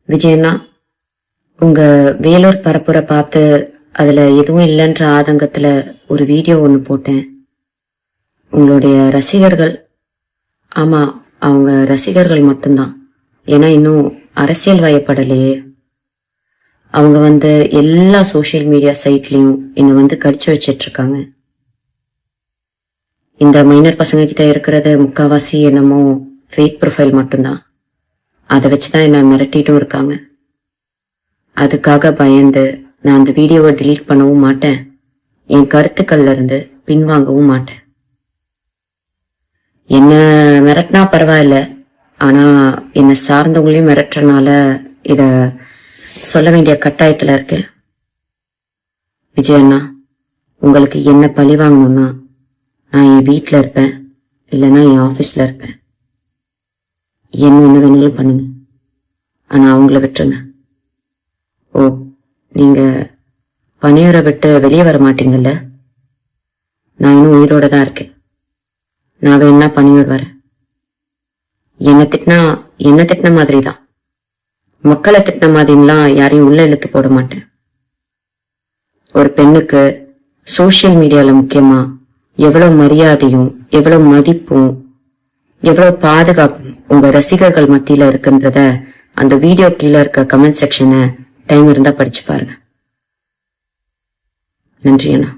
விஜயண்ணா, உங்க வேலூர் பரப்புரை பார்த்து அதுல எதுவும் இல்லைன்ற ஆதங்கத்துல ஒரு வீடியோ ஒண்ணு போட்டேன். உங்களுடைய ரசிகர்கள், ஆமா, அவங்க ரசிகர்கள் மட்டும்தான். ஏன்னா இன்னும் அரசியல் வயப்படலையே. அவங்க எல்லா சோசியல் மீடியா சைட்லயும் என்ன கடிச்சு வச்சிட்டு இருக்காங்க. இந்த மைனர் பசங்க கிட்ட இருக்கிறது முக்காவாசி என்னமோ ஃபேக் ப்ரொஃபைல் மட்டும்தான். அதை வச்சுதான் என்ன மிரட்டிட்டும் இருக்காங்க. அதுக்காக பயந்து நான் அந்த வீடியோவை டிலீட் பண்ணவும் மாட்டேன், என் கருத்துக்கள்ல இருந்து பின்வாங்கவும் மாட்டேன். என்ன மிரட்டினா பரவாயில்ல, ஆனா என்ன சார்ந்தவங்களையும் மிரட்டுறனால இத சொல்ல வேண்டிய கட்டாயத்துல இருக்கேன். விஜயண்ணா, உங்களுக்கு என்ன பழி வாங்கணும்னா நான் என் வீட்டுல இருப்பேன், இல்லைன்னா என் ஆபீஸ்ல இருப்பேன். என்ன வேணாலும் பண்ணுங்க, ஆனா அவங்கள விட்டுருங்க. ஓ, நீங்க பணியரை விட்டு வெளியே வர மாட்டீங்கல்ல? நான் இன்னும் உயிரோட தான் இருக்கேன். நான் வேணா பணியூர் வரேன். என்ன திட்டின மாதிரி தான், மக்களை திட்டின மாதிரிலாம் யாரையும் உள்ள இழுத்து போட மாட்டேன். ஒரு பெண்ணுக்கு சோசியல் மீடியால முக்கியமா எவ்வளவு மரியாதையும் எவ்வளவு மதிப்பும் எவ்வளவு பாதுகாப்பும் உங்க ரசிகர்கள் மத்தியில இருக்குன்றத அந்த வீடியோ கீழே இருக்க கமெண்ட் செக்ஷனை டைம் இருந்தா படிச்சு பாருங்க. நன்றி அண்ணா.